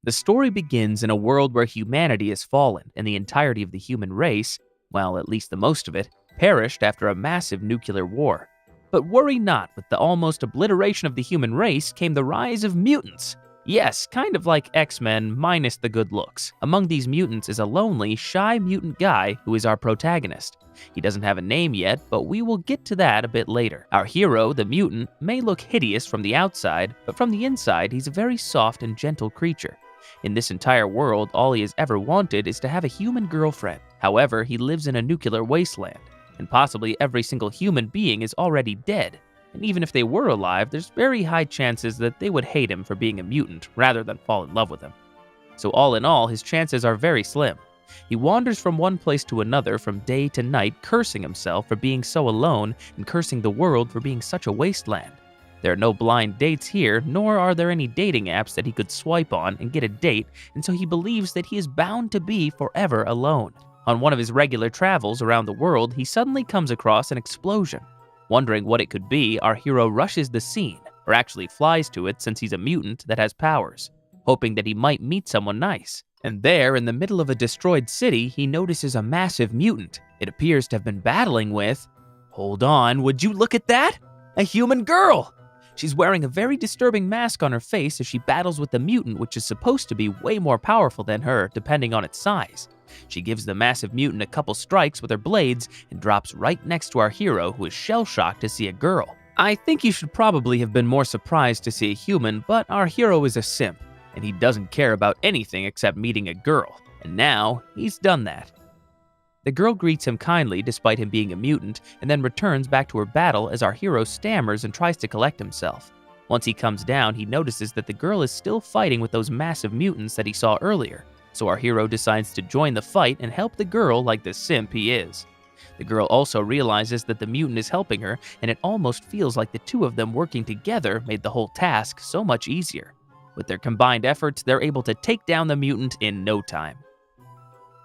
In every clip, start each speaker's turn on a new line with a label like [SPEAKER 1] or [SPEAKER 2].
[SPEAKER 1] The story begins in a world where humanity has fallen and the entirety of the human race, well, at least the most of it, perished after a massive nuclear war. But worry not, with the almost obliteration of the human race came the rise of mutants. Yes, kind of like X-Men minus the good looks. Among these mutants is a lonely, shy mutant guy who is our protagonist. He doesn't have a name yet, but we will get to that a bit later. Our hero, the mutant, may look hideous from the outside, but from the inside he's a very soft and gentle creature. In this entire world, all he has ever wanted is to have a human girlfriend. However, he lives in a nuclear wasteland, and possibly every single human being is already dead. And even if they were alive, there's very high chances that they would hate him for being a mutant rather than fall in love with him. So all in all, his chances are very slim. He wanders from one place to another from day to night, cursing himself for being so alone and cursing the world for being such a wasteland. There are no blind dates here, nor are there any dating apps that he could swipe on and get a date, and so he believes that he is bound to be forever alone. On one of his regular travels around the world, he suddenly comes across an explosion. Wondering what it could be, our hero rushes the scene, or actually flies to it since he's a mutant that has powers, hoping that he might meet someone nice. And there, in the middle of a destroyed city, he notices a massive mutant. It appears to have been battling with... Hold on, would you look at that? A human girl! She's wearing a very disturbing mask on her face as she battles with the mutant, which is supposed to be way more powerful than her, depending on its size. She gives the massive mutant a couple strikes with her blades and drops right next to our hero, who is shell-shocked to see a girl. I think you should probably have been more surprised to see a human, but our hero is a simp, and he doesn't care about anything except meeting a girl. And now, he's done that. The girl greets him kindly despite him being a mutant, and then returns back to her battle as our hero stammers and tries to collect himself. Once he comes down, he notices that the girl is still fighting with those massive mutants that he saw earlier. So our hero decides to join the fight and help the girl like the simp he is. The girl also realizes that the mutant is helping her, and it almost feels like the two of them working together made the whole task so much easier. With their combined efforts, they're able to take down the mutant in no time.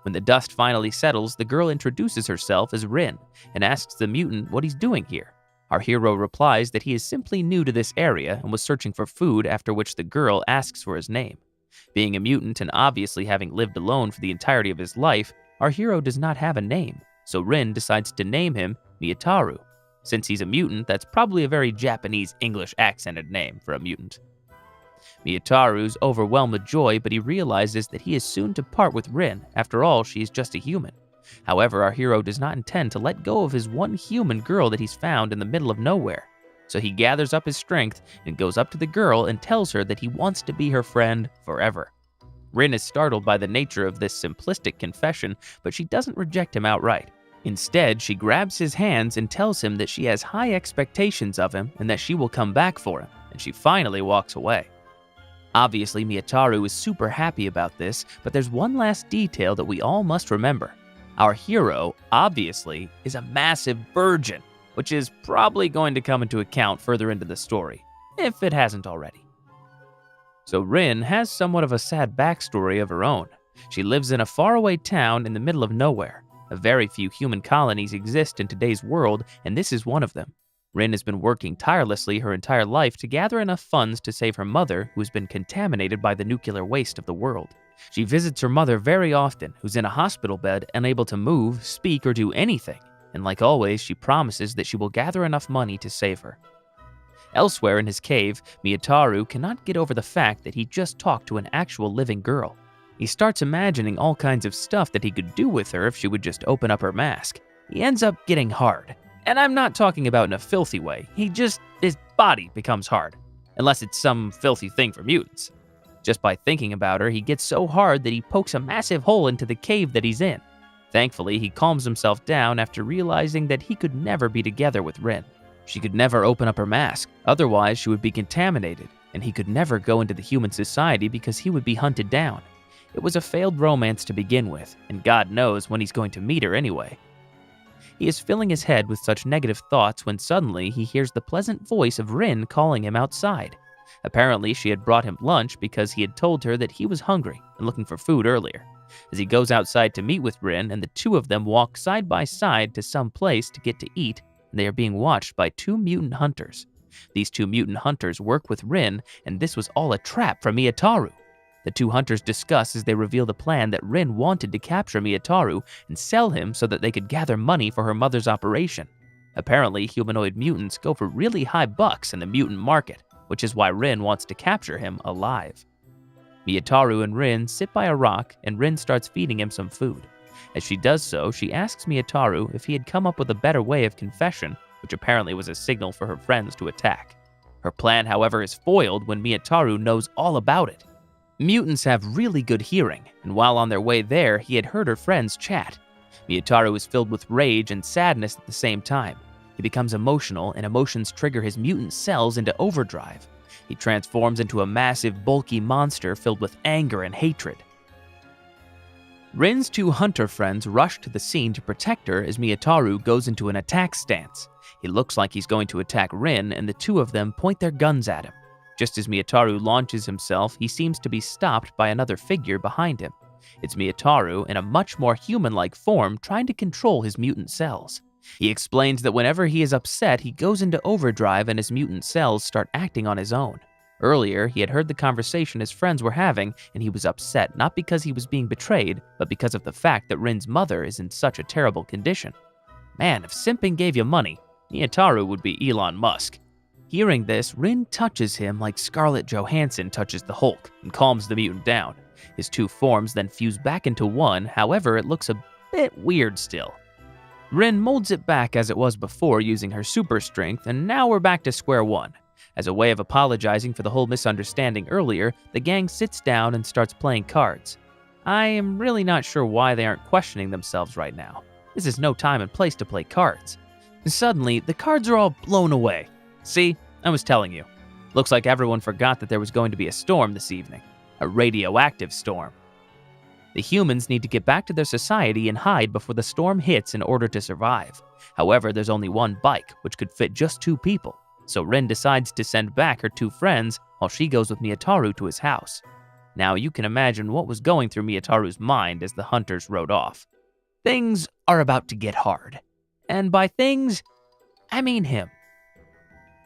[SPEAKER 1] When the dust finally settles, the girl introduces herself as Rin and asks the mutant what he's doing here. Our hero replies that he is simply new to this area and was searching for food, after which the girl asks for his name. Being a mutant and obviously having lived alone for the entirety of his life, our hero does not have a name, so Rin decides to name him Miyataru. Since he's a mutant, that's probably a very Japanese English accented name for a mutant. Miyataru's overwhelmed with joy, but he realizes that he is soon to part with Rin. After all, she is just a human. However, our hero does not intend to let go of his one human girl that he's found in the middle of nowhere. So he gathers up his strength and goes up to the girl and tells her that he wants to be her friend forever. Rin is startled by the nature of this simplistic confession, but she doesn't reject him outright. Instead, she grabs his hands and tells him that she has high expectations of him and that she will come back for him, and she finally walks away. Obviously, Miyataru is super happy about this, but there's one last detail that we all must remember. Our hero, obviously, is a massive virgin, which is probably going to come into account further into the story, if it hasn't already. So Rin has somewhat of a sad backstory of her own. She lives in a faraway town in the middle of nowhere. Very few human colonies exist in today's world, and this is one of them. Rin has been working tirelessly her entire life to gather enough funds to save her mother, who has been contaminated by the nuclear waste of the world. She visits her mother very often, who's in a hospital bed, unable to move, speak, or do anything. And like always, she promises that she will gather enough money to save her. Elsewhere in his cave, Miyataru cannot get over the fact that he just talked to an actual living girl. He starts imagining all kinds of stuff that he could do with her if she would just open up her mask. He ends up getting hard. And I'm not talking about in a filthy way, his body becomes hard. Unless it's some filthy thing for mutants. Just by thinking about her, he gets so hard that he pokes a massive hole into the cave that he's in. Thankfully, he calms himself down after realizing that he could never be together with Rin. She could never open up her mask, otherwise she would be contaminated, and he could never go into the human society because he would be hunted down. It was a failed romance to begin with, and God knows when he's going to meet her anyway. He is filling his head with such negative thoughts when suddenly he hears the pleasant voice of Rin calling him outside. Apparently, she had brought him lunch because he had told her that he was hungry and looking for food earlier. As he goes outside to meet with Rin, and the two of them walk side by side to some place to get to eat, and they are being watched by two mutant hunters. These two mutant hunters work with Rin, and this was all a trap for Miyataru. The two hunters discuss as they reveal the plan that Rin wanted to capture Miyataru and sell him so that they could gather money for her mother's operation. Apparently, humanoid mutants go for really high bucks in the mutant market, which is why Rin wants to capture him alive. Miyataru and Rin sit by a rock, and Rin starts feeding him some food. As she does so, she asks Miyataru if he had come up with a better way of confession, which apparently was a signal for her friends to attack. Her plan, however, is foiled when Miyataru knows all about it. Mutants have really good hearing, and while on their way there, he had heard her friends chat. Miyataru is filled with rage and sadness at the same time. He becomes emotional, and emotions trigger his mutant cells into overdrive. He transforms into a massive, bulky monster filled with anger and hatred. Rin's two hunter friends rush to the scene to protect her as Miyataru goes into an attack stance. He looks like he's going to attack Rin, and the two of them point their guns at him. Just as Miyataru launches himself, he seems to be stopped by another figure behind him. It's Miyataru in a much more human-like form trying to control his mutant cells. He explains that whenever he is upset, he goes into overdrive and his mutant cells start acting on his own. Earlier, he had heard the conversation his friends were having, and he was upset not because he was being betrayed, but because of the fact that Rin's mother is in such a terrible condition. Man, if simping gave you money, Miyataru would be Elon Musk. Hearing this, Rin touches him like Scarlett Johansson touches the Hulk and calms the mutant down. His two forms then fuse back into one, however, it looks a bit weird still. Rin molds it back as it was before using her super strength, and now we're back to square one. As a way of apologizing for the whole misunderstanding earlier, the gang sits down and starts playing cards. I am really not sure why they aren't questioning themselves right now. This is no time and place to play cards. Suddenly, the cards are all blown away. See, I was telling you. Looks like everyone forgot that there was going to be a storm this evening. A radioactive storm. The humans need to get back to their society and hide before the storm hits in order to survive. However, there's only one bike, which could fit just two people. So Rin decides to send back her two friends while she goes with Miyataru to his house. Now you can imagine what was going through Miyataru's mind as the hunters rode off. Things are about to get hard. And by things, I mean him.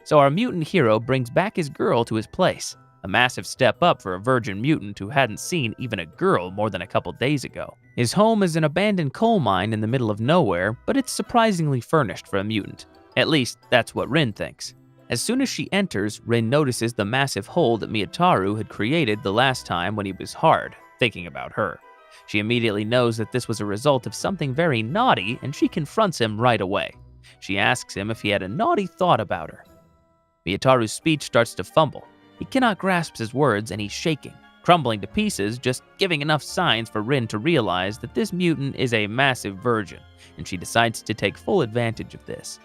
[SPEAKER 1] So our mutant hero brings back his girl to his place, a massive step up for a virgin mutant who hadn't seen even a girl more than a couple days ago. His home is an abandoned coal mine in the middle of nowhere, but it's surprisingly furnished for a mutant. At least, that's what Rin thinks. As soon as she enters, Rin notices the massive hole that Miyataru had created the last time when he was hard, thinking about her. She immediately knows that this was a result of something very naughty, and she confronts him right away. She asks him if he had a naughty thought about her. Miyataru's speech starts to fumble. He cannot grasp his words, and he's shaking, crumbling to pieces, just giving enough signs for Rin to realize that this mutant is a massive virgin, and she decides to take full advantage of this.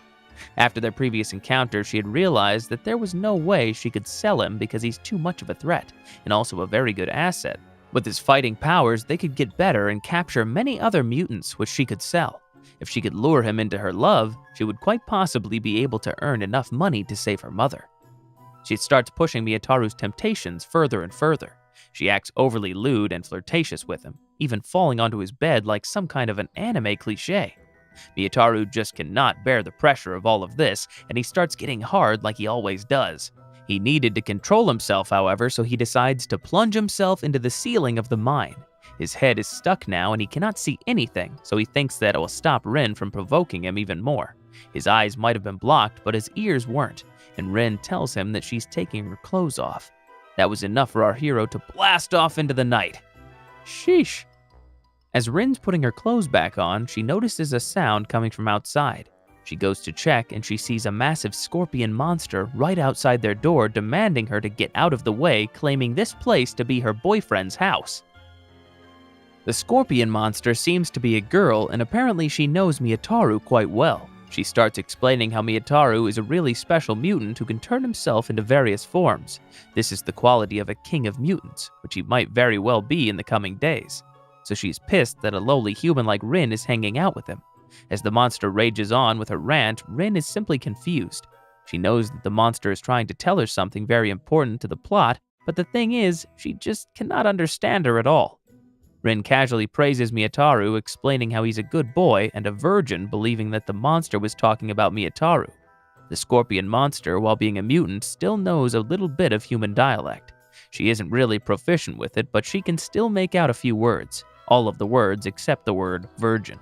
[SPEAKER 1] After their previous encounter, she had realized that there was no way she could sell him because he's too much of a threat, and also a very good asset. With his fighting powers, they could get better and capture many other mutants which she could sell. If she could lure him into her love, she would quite possibly be able to earn enough money to save her mother. She starts pushing Miyataru's temptations further and further. She acts overly lewd and flirtatious with him, even falling onto his bed like some kind of an anime cliche. Miyataru just cannot bear the pressure of all of this, and he starts getting hard like he always does. He needed to control himself, however, so he decides to plunge himself into the ceiling of the mine. His head is stuck now and he cannot see anything, so he thinks that it will stop Rin from provoking him even more. His eyes might have been blocked, but his ears weren't, and Rin tells him that she's taking her clothes off. That was enough for our hero to blast off into the night. Sheesh. As Rin's putting her clothes back on, she notices a sound coming from outside. She goes to check and she sees a massive scorpion monster right outside their door demanding her to get out of the way, claiming this place to be her boyfriend's house. The scorpion monster seems to be a girl, and apparently she knows Miyataru quite well. She starts explaining how Miyataru is a really special mutant who can turn himself into various forms. This is the quality of a king of mutants, which he might very well be in the coming days. So she's pissed that a lowly human like Rin is hanging out with him. As the monster rages on with her rant, Rin is simply confused. She knows that the monster is trying to tell her something very important to the plot, but the thing is, she just cannot understand her at all. Rin casually praises Miyataru, explaining how he's a good boy and a virgin, believing that the monster was talking about Miyataru. The scorpion monster, while being a mutant, still knows a little bit of human dialect. She isn't really proficient with it, but she can still make out a few words, all of the words except the word virgin.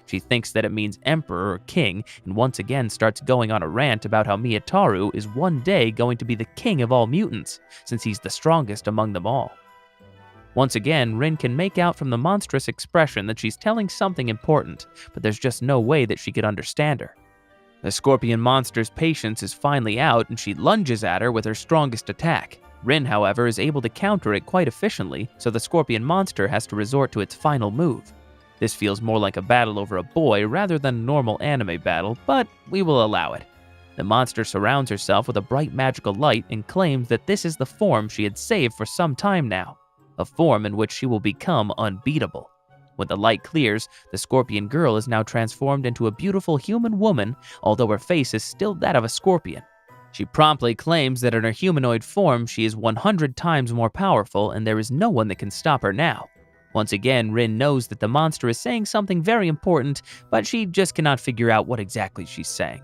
[SPEAKER 1] She thinks that it means emperor or king, and once again starts going on a rant about how Miyataru is one day going to be the king of all mutants, since he's the strongest among them all. Once again, Rin can make out from the monstrous expression that she's telling something important, but there's just no way that she could understand her. The scorpion monster's patience is finally out, and she lunges at her with her strongest attack. Rin, however, is able to counter it quite efficiently, so the scorpion monster has to resort to its final move. This feels more like a battle over a boy rather than a normal anime battle, but we will allow it. The monster surrounds herself with a bright magical light and claims that this is the form she had saved for some time now, a form in which she will become unbeatable. When the light clears, the scorpion girl is now transformed into a beautiful human woman, although her face is still that of a scorpion. She promptly claims that in her humanoid form she is 100 times more powerful and there is no one that can stop her now. Once again, Rin knows that the monster is saying something very important, but she just cannot figure out what exactly she's saying.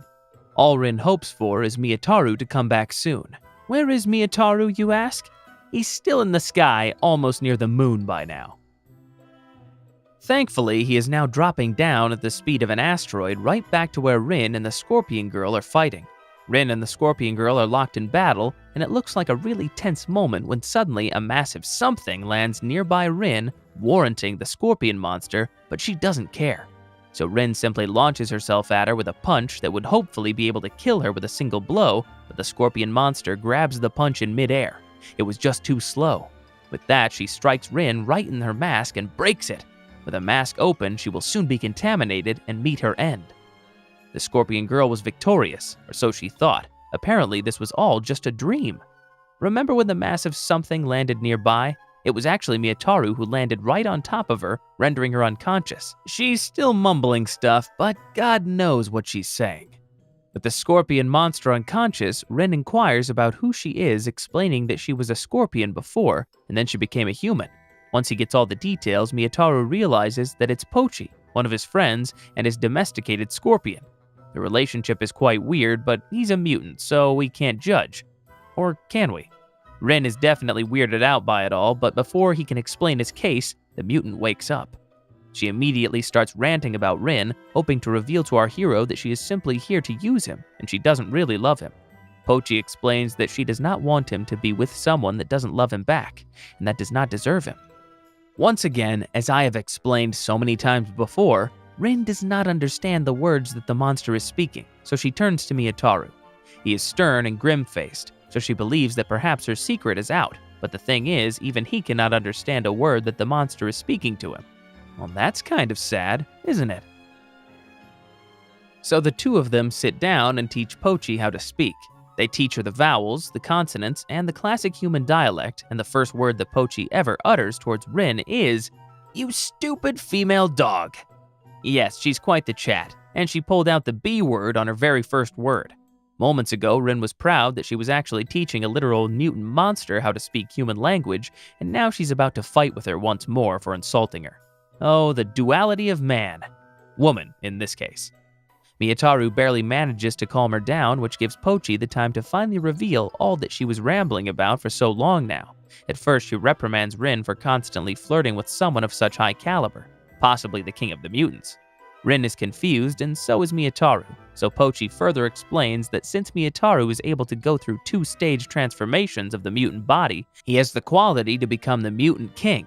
[SPEAKER 1] All Rin hopes for is Miyataru to come back soon. Where is Miyataru, you ask? He's still in the sky, almost near the moon by now. Thankfully, he is now dropping down at the speed of an asteroid right back to where Rin and the Scorpion Girl are fighting. Rin and the Scorpion Girl are locked in battle, and it looks like a really tense moment when suddenly a massive something lands nearby Rin, warranting the Scorpion monster, but she doesn't care. So Rin simply launches herself at her with a punch that would hopefully be able to kill her with a single blow, but the Scorpion monster grabs the punch in midair. It was just too slow. With that, she strikes Rin right in her mask and breaks it. With a mask open, she will soon be contaminated and meet her end. The Scorpion Girl was victorious, or so she thought. Apparently, this was all just a dream. Remember when the massive something landed nearby? It was actually Miyataru who landed right on top of her, rendering her unconscious. She's still mumbling stuff, but God knows what she's saying. With the scorpion monster unconscious, Rin inquires about who she is, explaining that she was a scorpion before, and then she became a human. Once he gets all the details, Miyataru realizes that it's Pochi, one of his friends, and his domesticated scorpion. The relationship is quite weird, but he's a mutant, so we can't judge. Or can we? Rin is definitely weirded out by it all, but before he can explain his case, the mutant wakes up. She immediately starts ranting about Rin, hoping to reveal to our hero that she is simply here to use him, and she doesn't really love him. Pochi explains that she does not want him to be with someone that doesn't love him back, and that does not deserve him. Once again, as I have explained so many times before, Rin does not understand the words that the monster is speaking, so she turns to Miyataru. He is stern and grim-faced, so she believes that perhaps her secret is out, but the thing is, even he cannot understand a word that the monster is speaking to him. Well, that's kind of sad, isn't it? So the two of them sit down and teach Pochi how to speak. They teach her the vowels, the consonants, and the classic human dialect, and the first word that Pochi ever utters towards Rin is, "You stupid female dog." Yes, she's quite the chat, and she pulled out the B word on her very first word. Moments ago, Rin was proud that she was actually teaching a literal mutant monster how to speak human language, and now she's about to fight with her once more for insulting her. Oh, the duality of man. Woman, in this case. Miyataru barely manages to calm her down, which gives Pochi the time to finally reveal all that she was rambling about for so long now. At first, she reprimands Rin for constantly flirting with someone of such high caliber, possibly the king of the mutants. Rin is confused, and so is Miyataru, so Pochi further explains that since Miyataru is able to go through 2-stage transformations of the mutant body, he has the quality to become the mutant king.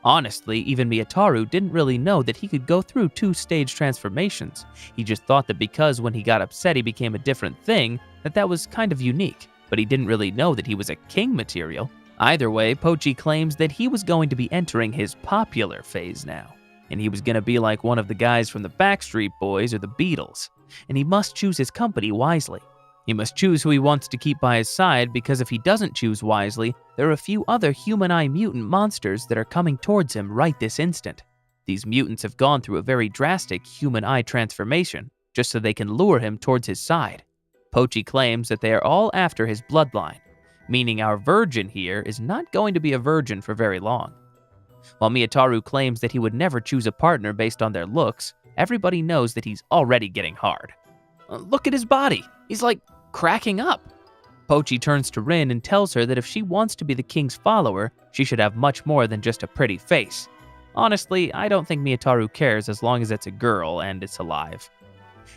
[SPEAKER 1] Honestly, even Miyataru didn't really know that he could go through 2-stage transformations. He just thought that because when he got upset he became a different thing, that was kind of unique, but he didn't really know that he was a king material. Either way, Pochi claims that he was going to be entering his popular phase now, and he was going to be like one of the guys from the Backstreet Boys or the Beatles, and he must choose his company wisely. He must choose who he wants to keep by his side, because if he doesn't choose wisely, there are a few other human-eye mutant monsters that are coming towards him right this instant. These mutants have gone through a very drastic human-eye transformation, just so they can lure him towards his side. Pochi claims that they are all after his bloodline, meaning our virgin here is not going to be a virgin for very long. While Miyataru claims that he would never choose a partner based on their looks, everybody knows that he's already getting hard. Look at his body. He's like cracking up. Pochi turns to Rin and tells her that if she wants to be the king's follower, she should have much more than just a pretty face. Honestly, I don't think Miyataru cares as long as it's a girl and it's alive.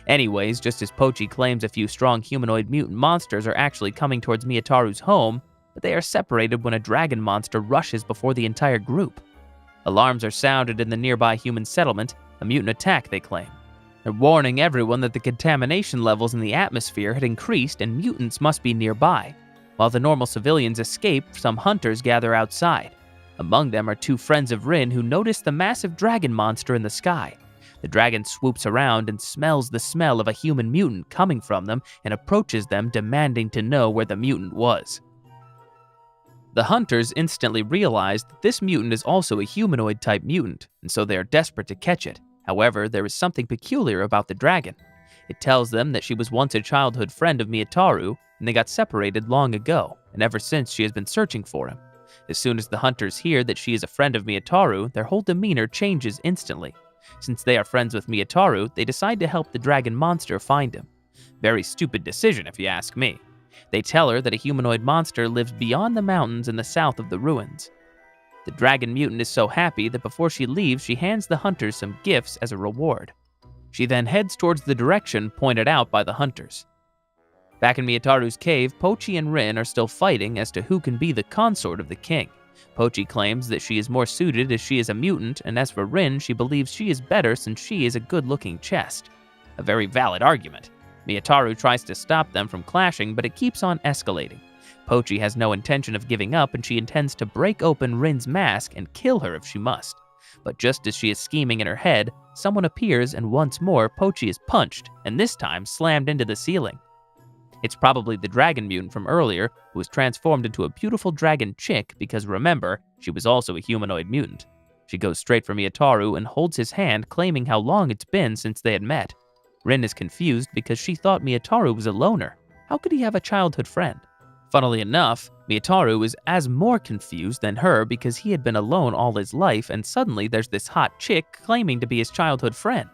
[SPEAKER 1] Anyways, just as Pochi claims a few strong humanoid mutant monsters are actually coming towards Miyataru's home, but they are separated when a dragon monster rushes before the entire group. Alarms are sounded in the nearby human settlement, a mutant attack they claim. They're warning everyone that the contamination levels in the atmosphere had increased and mutants must be nearby. While the normal civilians escape, some hunters gather outside. Among them are two friends of Rin who notice the massive dragon monster in the sky. The dragon swoops around and smells the smell of a human mutant coming from them and approaches them, demanding to know where the mutant was. The hunters instantly realize that this mutant is also a humanoid-type mutant, and so they are desperate to catch it. However, there is something peculiar about the dragon. It tells them that she was once a childhood friend of Miyataru, and they got separated long ago, and ever since she has been searching for him. As soon as the hunters hear that she is a friend of Miyataru, their whole demeanor changes instantly. Since they are friends with Miyataru, they decide to help the dragon monster find him. Very stupid decision if you ask me. They tell her that a humanoid monster lives beyond the mountains in the south of the ruins. The dragon mutant is so happy that before she leaves, she hands the hunters some gifts as a reward. She then heads towards the direction pointed out by the hunters. Back in Miyataru's cave, Pochi and Rin are still fighting as to who can be the consort of the king. Pochi claims that she is more suited as she is a mutant, and as for Rin, she believes she is better since she is a good-looking chest. A very valid argument. Miyataru tries to stop them from clashing, but it keeps on escalating. Pochi has no intention of giving up, and she intends to break open Rin's mask and kill her if she must. But just as she is scheming in her head, someone appears and once more Pochi is punched, and this time slammed into the ceiling. It's probably the dragon mutant from earlier who was transformed into a beautiful dragon chick because remember, she was also a humanoid mutant. She goes straight for Miyataru and holds his hand, claiming how long it's been since they had met. Rin is confused because she thought Miyataru was a loner. How could he have a childhood friend? Funnily enough, Miyataru is as more confused than her because he had been alone all his life and suddenly there's this hot chick claiming to be his childhood friend.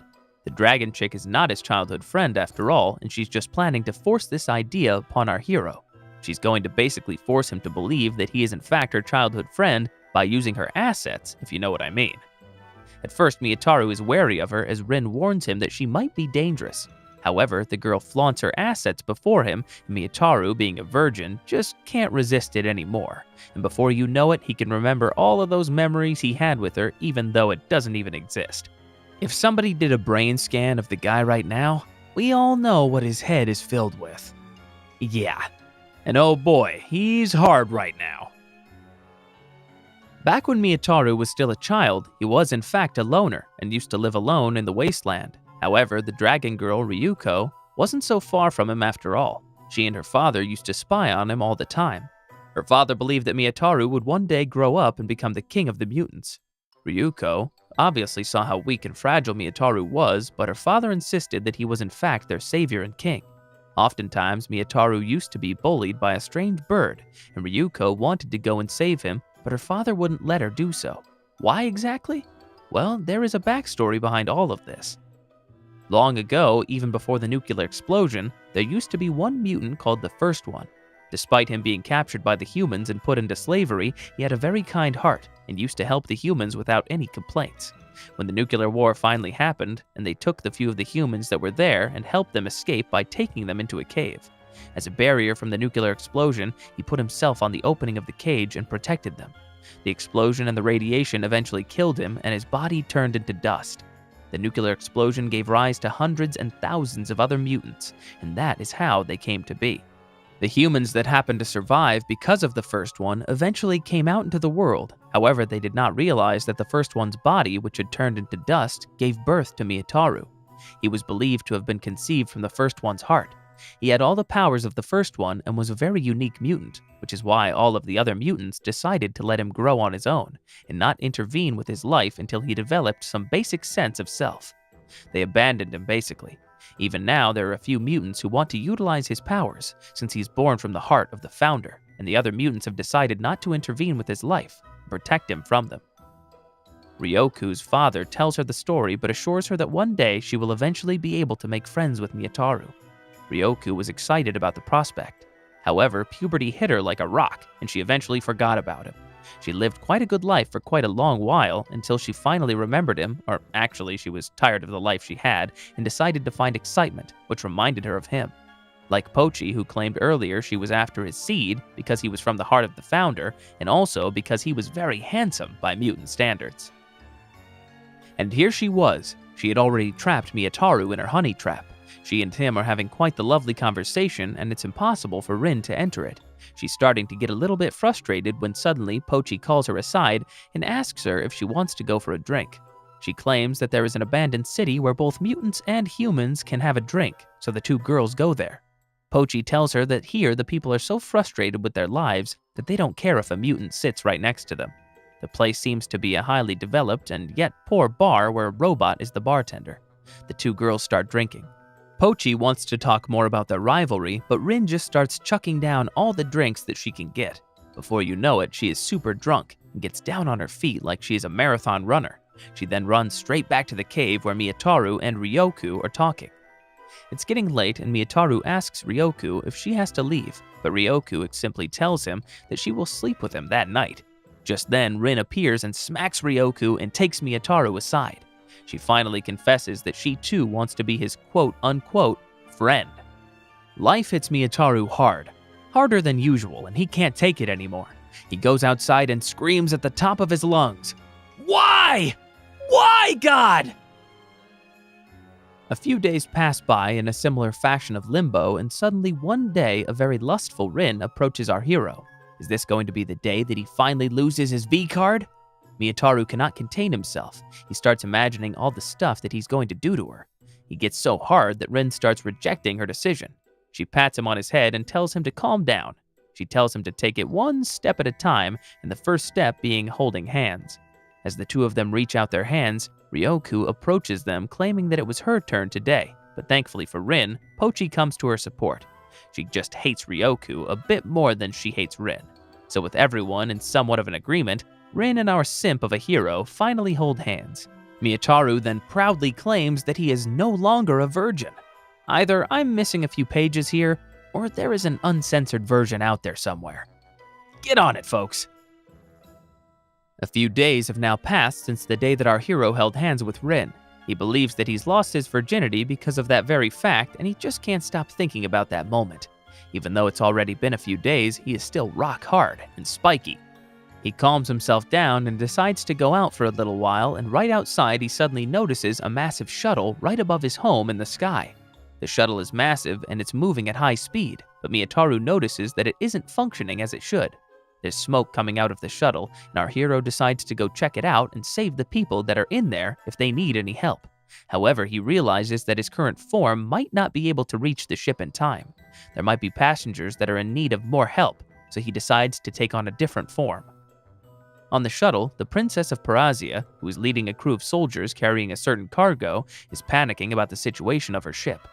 [SPEAKER 1] The dragon chick is not his childhood friend after all, and she's just planning to force this idea upon our hero. She's going to basically force him to believe that he is in fact her childhood friend by using her assets, if you know what I mean. At first, Miyataru is wary of her as Rin warns him that she might be dangerous. However, the girl flaunts her assets before him, and Miyataru, being a virgin, just can't resist it anymore. And before you know it, he can remember all of those memories he had with her, even though it doesn't even exist. If somebody did a brain scan of the guy right now, we all know what his head is filled with. Yeah. And oh boy, he's hard right now. Back when Miyataru was still a child, he was in fact a loner and used to live alone in the wasteland. However, the dragon girl, Ryuko, wasn't so far from him after all. She and her father used to spy on him all the time. Her father believed that Miyataru would one day grow up and become the king of the mutants. Ryuko obviously saw how weak and fragile Miyataru was, but her father insisted that he was in fact their savior and king. Oftentimes, Miyataru used to be bullied by a strange bird, and Ryuko wanted to go and save him, but her father wouldn't let her do so. Why exactly? Well, there is a backstory behind all of this. Long ago, even before the nuclear explosion, there used to be one mutant called the First One. Despite him being captured by the humans and put into slavery, he had a very kind heart and used to help the humans without any complaints. When the nuclear war finally happened, and they took the few of the humans that were there and helped them escape by taking them into a cave. As a barrier from the nuclear explosion, he put himself on the opening of the cage and protected them. The explosion and the radiation eventually killed him, and his body turned into dust. The nuclear explosion gave rise to hundreds and thousands of other mutants, and that is how they came to be. The humans that happened to survive because of the First One eventually came out into the world. However, they did not realize that the First One's body, which had turned into dust, gave birth to Miyataru. He was believed to have been conceived from the First One's heart. He had all the powers of the First One and was a very unique mutant, which is why all of the other mutants decided to let him grow on his own and not intervene with his life until he developed some basic sense of self. They abandoned him basically. Even now, there are a few mutants who want to utilize his powers, since he's born from the heart of the founder, and the other mutants have decided not to intervene with his life and protect him from them. Ryoku's father tells her the story but assures her that one day she will eventually be able to make friends with Miyataru. Ryoku was excited about the prospect. However, puberty hit her like a rock, and she eventually forgot about him. She lived quite a good life for quite a long while until she finally remembered him, or actually, she was tired of the life she had and decided to find excitement, which reminded her of him. Like Pochi, who claimed earlier she was after his seed because he was from the heart of the founder, and also because he was very handsome by mutant standards. And here she was. She had already trapped Miyataru in her honey trap. She and him are having quite the lovely conversation, and it's impossible for Rin to enter it. She's starting to get a little bit frustrated when suddenly Pochi calls her aside and asks her if she wants to go for a drink. She claims that there is an abandoned city where both mutants and humans can have a drink, so the two girls go there. Pochi tells her that here the people are so frustrated with their lives that they don't care if a mutant sits right next to them. The place seems to be a highly developed and yet poor bar where a robot is the bartender. The two girls start drinking. Pochi wants to talk more about their rivalry, but Rin just starts chucking down all the drinks that she can get. Before you know it, she is super drunk and gets down on her feet like she is a marathon runner. She then runs straight back to the cave where Miyataru and Ryoku are talking. It's getting late and Miyataru asks Ryoku if she has to leave, but Ryoku simply tells him that she will sleep with him that night. Just then, Rin appears and smacks Ryoku and takes Miyataru aside. She finally confesses that she too wants to be his quote-unquote friend. Life hits Miyataru hard, harder than usual, and he can't take it anymore. He goes outside and screams at the top of his lungs, "Why? Why, God?" A few days pass by in a similar fashion of limbo, and suddenly one day a very lustful Rin approaches our hero. Is this going to be the day that he finally loses his V-card? Miyataru cannot contain himself. He starts imagining all the stuff that he's going to do to her. He gets so hard that Rin starts rejecting her decision. She pats him on his head and tells him to calm down. She tells him to take it one step at a time, and the first step being holding hands. As the two of them reach out their hands, Ryoku approaches them, claiming that it was her turn today. But thankfully for Rin, Pochi comes to her support. She just hates Ryoku a bit more than she hates Rin. So with everyone in somewhat of an agreement, Rin and our simp of a hero finally hold hands. Miyataru then proudly claims that he is no longer a virgin. Either I'm missing a few pages here, or there is an uncensored version out there somewhere. Get on it, folks! A few days have now passed since the day that our hero held hands with Rin. He believes that he's lost his virginity because of that very fact, and he just can't stop thinking about that moment. Even though it's already been a few days, he is still rock hard and spiky. He calms himself down and decides to go out for a little while, and right outside he suddenly notices a massive shuttle right above his home in the sky. The shuttle is massive and it's moving at high speed, but Miyataru notices that it isn't functioning as it should. There's smoke coming out of the shuttle, and our hero decides to go check it out and save the people that are in there if they need any help. However, he realizes that his current form might not be able to reach the ship in time. There might be passengers that are in need of more help, so he decides to take on a different form. On the shuttle, the Princess of Parazia, who is leading a crew of soldiers carrying a certain cargo, is panicking about the situation of her ship.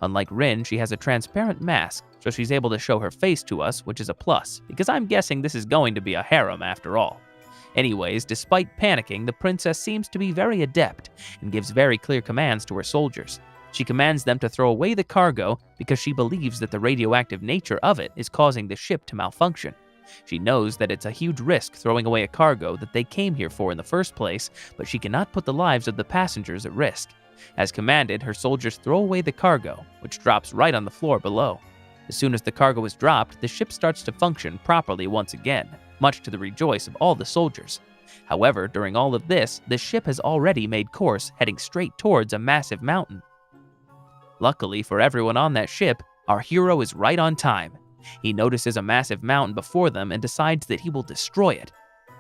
[SPEAKER 1] Unlike Rin, she has a transparent mask, so she's able to show her face to us, which is a plus, because I'm guessing this is going to be a harem after all. Anyways, despite panicking, the princess seems to be very adept and gives very clear commands to her soldiers. She commands them to throw away the cargo because she believes that the radioactive nature of it is causing the ship to malfunction. She knows that it's a huge risk throwing away a cargo that they came here for in the first place, but she cannot put the lives of the passengers at risk. As commanded, her soldiers throw away the cargo, which drops right on the floor below. As soon as the cargo is dropped, the ship starts to function properly once again, much to the rejoice of all the soldiers. However, during all of this, the ship has already made course, heading straight towards a massive mountain. Luckily for everyone on that ship, our hero is right on time. He notices a massive mountain before them and decides that he will destroy it.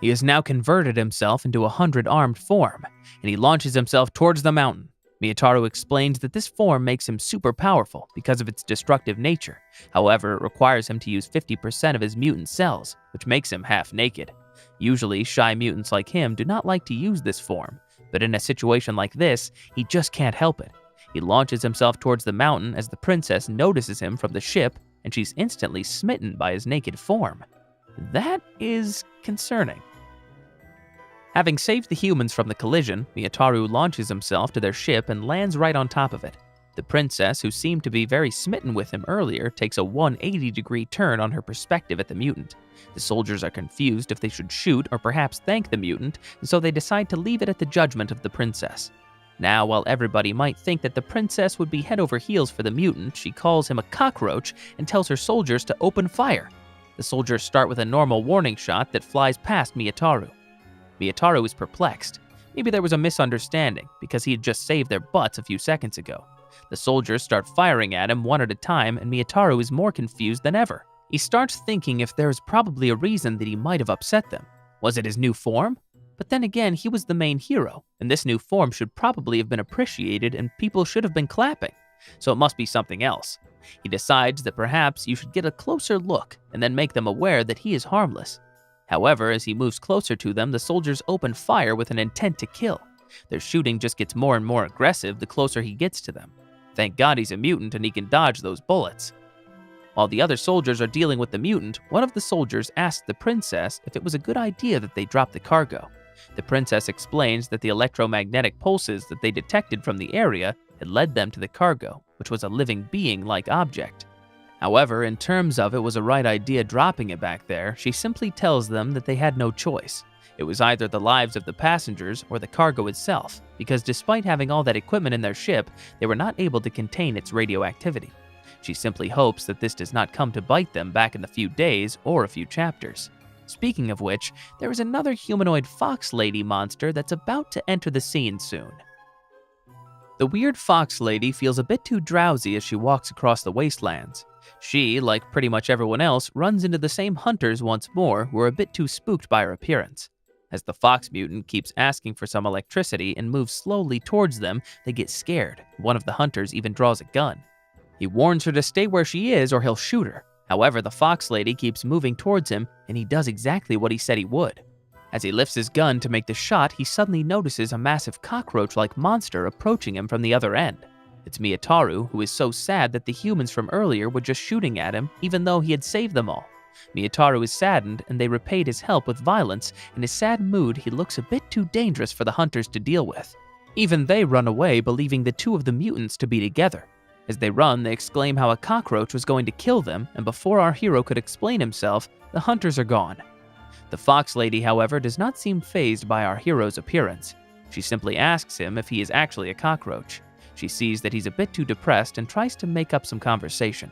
[SPEAKER 1] He has now converted himself into a 100-armed form, and he launches himself towards the mountain. Miyataru explains that this form makes him super powerful because of its destructive nature. However, it requires him to use 50% of his mutant cells, which makes him half naked. Usually, shy mutants like him do not like to use this form, but in a situation like this, he just can't help it. He launches himself towards the mountain as the princess notices him from the ship, and she's instantly smitten by his naked form. That is concerning. Having saved the humans from the collision, Miyataru launches himself to their ship and lands right on top of it. The princess, who seemed to be very smitten with him earlier, takes a 180-degree turn on her perspective at the mutant. The soldiers are confused if they should shoot or perhaps thank the mutant, and so they decide to leave it at the judgment of the princess. Now, while everybody might think that the princess would be head over heels for the mutant, she calls him a cockroach and tells her soldiers to open fire. The soldiers start with a normal warning shot that flies past Miyataru. Miyataru is perplexed. Maybe there was a misunderstanding, because he had just saved their butts a few seconds ago. The soldiers start firing at him one at a time, and Miyataru is more confused than ever. He starts thinking if there is probably a reason that he might have upset them. Was it his new form? But then again, he was the main hero, and this new form should probably have been appreciated and people should have been clapping. So it must be something else. He decides that perhaps you should get a closer look and then make them aware that he is harmless. However, as he moves closer to them, the soldiers open fire with an intent to kill. Their shooting just gets more and more aggressive the closer he gets to them. Thank God he's a mutant and he can dodge those bullets. While the other soldiers are dealing with the mutant, one of the soldiers asks the princess if it was a good idea that they drop the cargo. The princess explains that the electromagnetic pulses that they detected from the area had led them to the cargo, which was a living being-like object. However, in terms of it was a right idea dropping it back there, she simply tells them that they had no choice. It was either the lives of the passengers or the cargo itself, because despite having all that equipment in their ship, they were not able to contain its radioactivity. She simply hopes that this does not come to bite them back in a few days or a few chapters. Speaking of which, there is another humanoid fox lady monster that's about to enter the scene soon. The weird fox lady feels a bit too drowsy as she walks across the wastelands. She, like pretty much everyone else, runs into the same hunters once more who are a bit too spooked by her appearance. As the fox mutant keeps asking for some electricity and moves slowly towards them, they get scared. One of the hunters even draws a gun. He warns her to stay where she is or he'll shoot her. However, the fox lady keeps moving towards him, and he does exactly what he said he would. As he lifts his gun to make the shot, he suddenly notices a massive cockroach-like monster approaching him from the other end. It's Miyataru, who is so sad that the humans from earlier were just shooting at him, even though he had saved them all. Miyataru is saddened, and they repaid his help with violence. In his sad mood, he looks a bit too dangerous for the hunters to deal with. Even they run away, believing the two of the mutants to be together. As they run, they exclaim how a cockroach was going to kill them, and before our hero could explain himself, the hunters are gone. The fox lady, however, does not seem fazed by our hero's appearance. She simply asks him if he is actually a cockroach. She sees that he's a bit too depressed and tries to make up some conversation.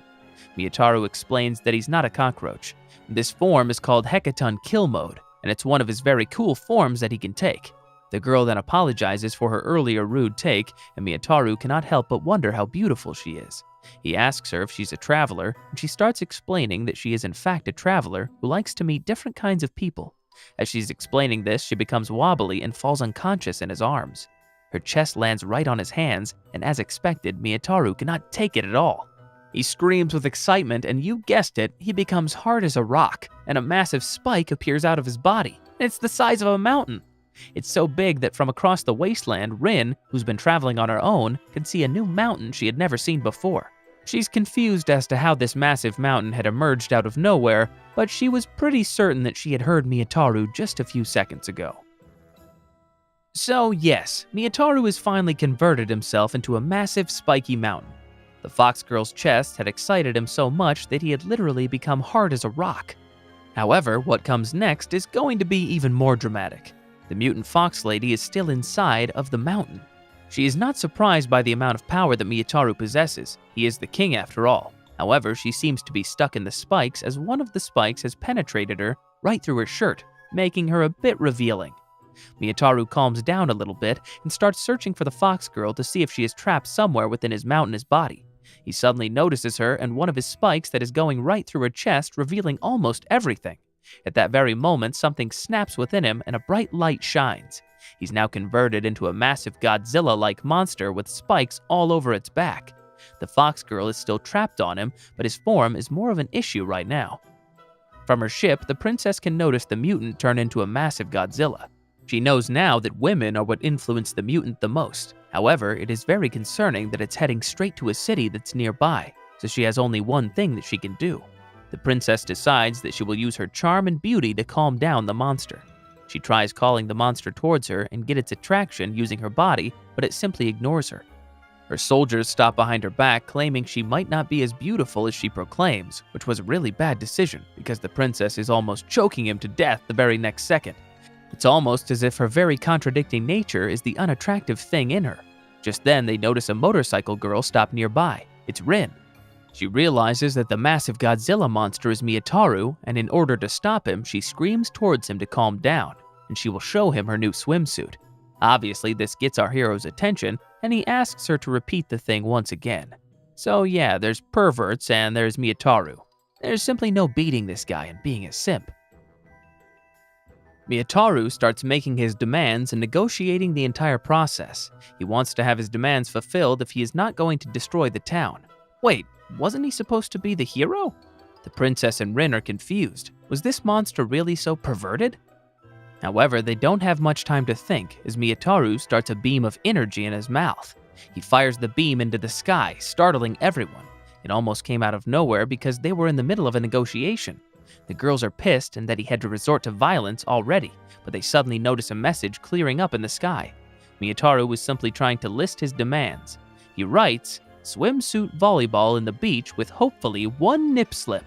[SPEAKER 1] Miyataru explains that he's not a cockroach. This form is called Hecaton Kill Mode, and it's one of his very cool forms that he can take. The girl then apologizes for her earlier rude take, and Miyataru cannot help but wonder how beautiful she is. He asks her if she's a traveler, and she starts explaining that she is in fact a traveler who likes to meet different kinds of people. As she's explaining this, she becomes wobbly and falls unconscious in his arms. Her chest lands right on his hands, and as expected, Miyataru cannot take it at all. He screams with excitement, and you guessed it, he becomes hard as a rock, and a massive spike appears out of his body. It's the size of a mountain. It's so big that from across the wasteland, Rin, who's been traveling on her own, can see a new mountain she had never seen before. She's confused as to how this massive mountain had emerged out of nowhere, but she was pretty certain that she had heard Miyataru just a few seconds ago. So yes, Miyataru has finally converted himself into a massive spiky mountain. The fox girl's chest had excited him so much that he had literally become hard as a rock. However, what comes next is going to be even more dramatic. The mutant fox lady is still inside of the mountain. She is not surprised by the amount of power that Miyataru possesses. He is the king after all. However, she seems to be stuck in the spikes as one of the spikes has penetrated her right through her shirt, making her a bit revealing. Miyataru calms down a little bit and starts searching for the fox girl to see if she is trapped somewhere within his mountainous body. He suddenly notices her and one of his spikes that is going right through her chest, revealing almost everything. At that very moment, something snaps within him and a bright light shines. He's now converted into a massive Godzilla-like monster with spikes all over its back. The fox girl is still trapped on him, but his form is more of an issue right now. From her ship, the princess can notice the mutant turn into a massive Godzilla. She knows now that women are what influence the mutant the most. However, it is very concerning that it's heading straight to a city that's nearby, so she has only one thing that she can do. The princess decides that she will use her charm and beauty to calm down the monster. She tries calling the monster towards her and get its attraction using her body, but it simply ignores her. Her soldiers stop behind her back, claiming she might not be as beautiful as she proclaims, which was a really bad decision because the princess is almost choking him to death the very next second. It's almost as if her very contradicting nature is the unattractive thing in her. Just then, they notice a motorcycle girl stop nearby. It's Rin. She realizes that the massive Godzilla monster is Miyataru, and in order to stop him, she screams towards him to calm down, and she will show him her new swimsuit. Obviously, this gets our hero's attention, and he asks her to repeat the thing once again. So yeah, there's perverts and there's Miyataru. There's simply no beating this guy and being a simp. Miyataru starts making his demands and negotiating the entire process. He wants to have his demands fulfilled if he is not going to destroy the town. Wait, wasn't he supposed to be the hero? The princess and Rin are confused. Was this monster really so perverted? However, they don't have much time to think as Miyataru starts a beam of energy in his mouth. He fires the beam into the sky, startling everyone. It almost came out of nowhere because they were in the middle of a negotiation. The girls are pissed and that he had to resort to violence already, but they suddenly notice a message clearing up in the sky. Miyataru was simply trying to list his demands. He writes, "Swimsuit volleyball in the beach with hopefully one nip slip."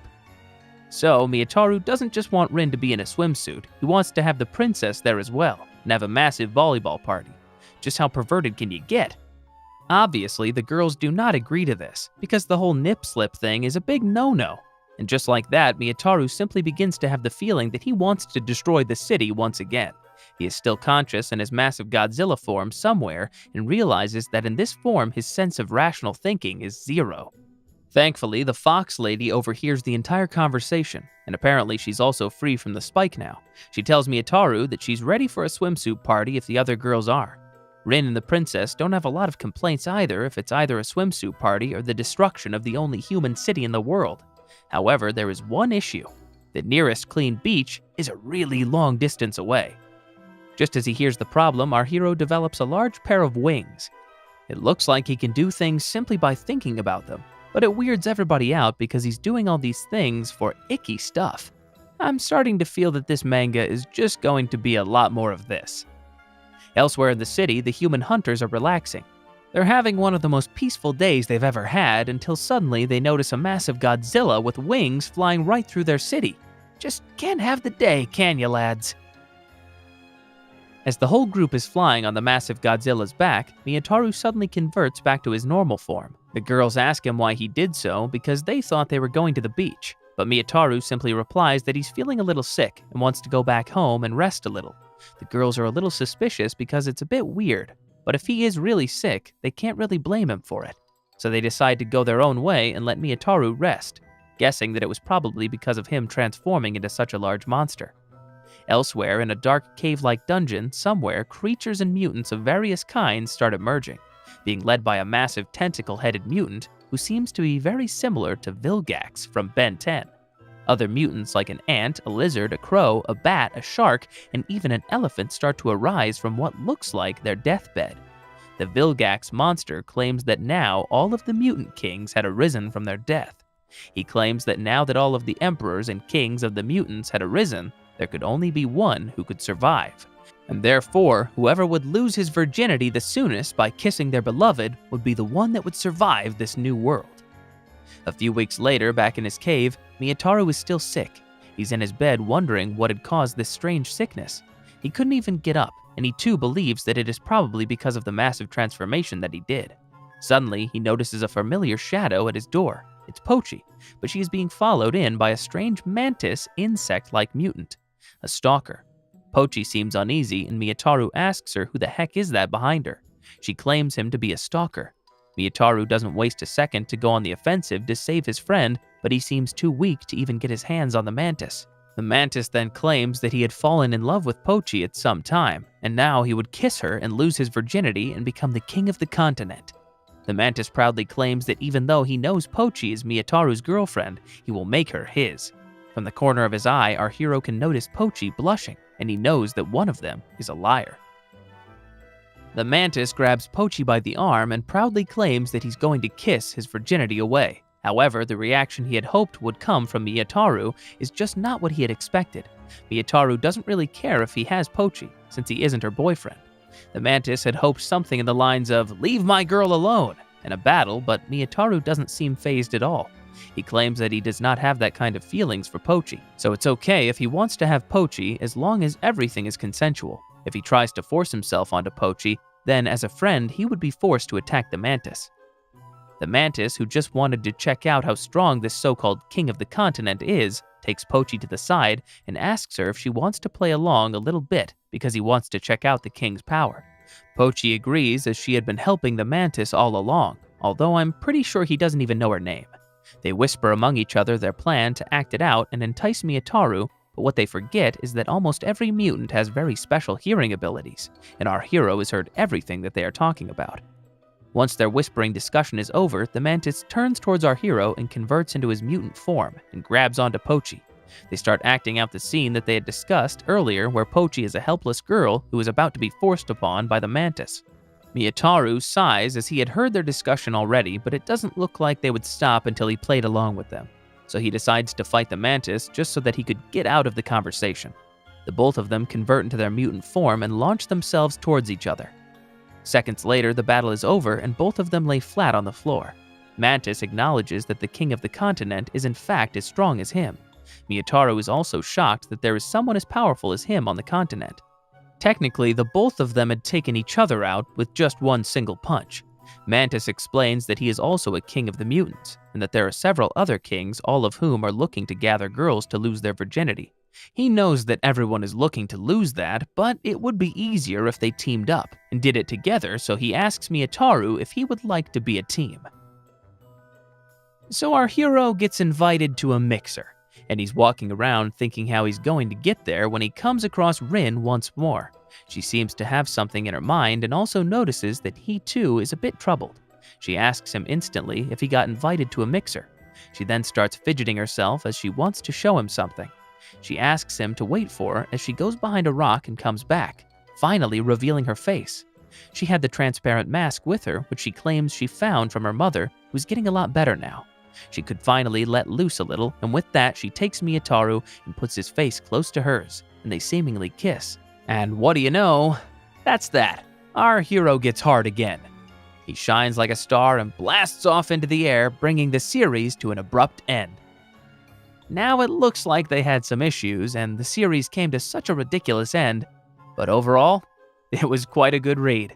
[SPEAKER 1] So, Miyataru doesn't just want Rin to be in a swimsuit, he wants to have the princess there as well, and have a massive volleyball party. Just how perverted can you get? Obviously, the girls do not agree to this, because the whole nip slip thing is a big no-no. And just like that, Miyataru simply begins to have the feeling that he wants to destroy the city once again. He is still conscious in his massive Godzilla form somewhere, and realizes that in this form his sense of rational thinking is zero. Thankfully, the fox lady overhears the entire conversation, and apparently she's also free from the spike now. She tells Miyataru that she's ready for a swimsuit party if the other girls are. Rin and the princess don't have a lot of complaints either if it's either a swimsuit party or the destruction of the only human city in the world. However, there is one issue. The nearest clean beach is a really long distance away. Just as he hears the problem, our hero develops a large pair of wings. It looks like he can do things simply by thinking about them, but it weirds everybody out because he's doing all these things for icky stuff. I'm starting to feel that this manga is just going to be a lot more of this. Elsewhere in the city, the human hunters are relaxing. They're having one of the most peaceful days they've ever had until suddenly they notice a massive Godzilla with wings flying right through their city. Just can't have the day, can ya, lads? As the whole group is flying on the massive Godzilla's back, Miyataru suddenly converts back to his normal form. The girls ask him why he did so because they thought they were going to the beach, but Miyataru simply replies that he's feeling a little sick and wants to go back home and rest a little. The girls are a little suspicious because it's a bit weird, but if he is really sick, they can't really blame him for it. So they decide to go their own way and let Miyataru rest, guessing that it was probably because of him transforming into such a large monster. Elsewhere, in a dark cave-like dungeon, somewhere, creatures and mutants of various kinds start emerging, being led by a massive tentacle-headed mutant who seems to be very similar to Vilgax from Ben 10. Other mutants like an ant, a lizard, a crow, a bat, a shark, and even an elephant start to arise from what looks like their deathbed. The Vilgax monster claims that now all of the mutant kings had arisen from their death. He claims that now that all of the emperors and kings of the mutants had arisen, there could only be one who could survive. And therefore, whoever would lose his virginity the soonest by kissing their beloved would be the one that would survive this new world. A few weeks later, back in his cave, Miyataru is still sick. He's in his bed wondering what had caused this strange sickness. He couldn't even get up, and he too believes that it is probably because of the massive transformation that he did. Suddenly, he notices a familiar shadow at his door. It's Pochi, but she is being followed in by a strange mantis insect-like mutant, a stalker. Pochi seems uneasy, and Miyataru asks her who the heck is that behind her. She claims him to be a stalker. Miyataru doesn't waste a second to go on the offensive to save his friend, but he seems too weak to even get his hands on the mantis. The mantis then claims that he had fallen in love with Pochi at some time, and now he would kiss her and lose his virginity and become the king of the continent. The mantis proudly claims that even though he knows Pochi is Miyataru's girlfriend, he will make her his. From the corner of his eye, our hero can notice Pochi blushing, and he knows that one of them is a liar. The mantis grabs Pochi by the arm and proudly claims that he's going to kiss his virginity away. However, the reaction he had hoped would come from Miyataru is just not what he had expected. Miyataru doesn't really care if he has Pochi, since he isn't her boyfriend. The mantis had hoped something in the lines of, "Leave my girl alone," in a battle, but Miyataru doesn't seem fazed at all. He claims that he does not have that kind of feelings for Pochi, so it's okay if he wants to have Pochi as long as everything is consensual. If he tries to force himself onto Pochi, then as a friend, he would be forced to attack the Mantis. The Mantis, who just wanted to check out how strong this so-called king of the continent is, takes Pochi to the side and asks her if she wants to play along a little bit because he wants to check out the king's power. Pochi agrees as she had been helping the Mantis all along, although I'm pretty sure he doesn't even know her name. They whisper among each other their plan to act it out and entice Miyataru, but what they forget is that almost every mutant has very special hearing abilities, and our hero has heard everything that they are talking about. Once their whispering discussion is over, the Mantis turns towards our hero and converts into his mutant form and grabs onto Pochi. They start acting out the scene that they had discussed earlier where Pochi is a helpless girl who is about to be forced upon by the Mantis. Miyataru sighs as he had heard their discussion already, but it doesn't look like they would stop until he played along with them. So he decides to fight the Mantis just so that he could get out of the conversation. The both of them convert into their mutant form and launch themselves towards each other. Seconds later, the battle is over and both of them lay flat on the floor. Mantis acknowledges that the king of the continent is in fact as strong as him. Miyataru is also shocked that there is someone as powerful as him on the continent. Technically, the both of them had taken each other out with just one single punch. Mantis explains that he is also a king of the mutants, and that there are several other kings, all of whom are looking to gather girls to lose their virginity. He knows that everyone is looking to lose that, but it would be easier if they teamed up and did it together, so he asks Miyataru if he would like to be a team. So our hero gets invited to a mixer, and he's walking around thinking how he's going to get there when he comes across Rin once more. She seems to have something in her mind and also notices that he too is a bit troubled. She asks him instantly if he got invited to a mixer. She then starts fidgeting herself as she wants to show him something. She asks him to wait for her as she goes behind a rock and comes back, finally revealing her face. She had the transparent mask with her, which she claims she found from her mother, who's getting a lot better now. She could finally let loose a little, and with that she takes Miyataru and puts his face close to hers, and they seemingly kiss. And what do you know? That's that. Our hero gets hard again. He shines like a star and blasts off into the air, bringing the series to an abrupt end. Now it looks like they had some issues, and the series came to such a ridiculous end, but overall, it was quite a good read.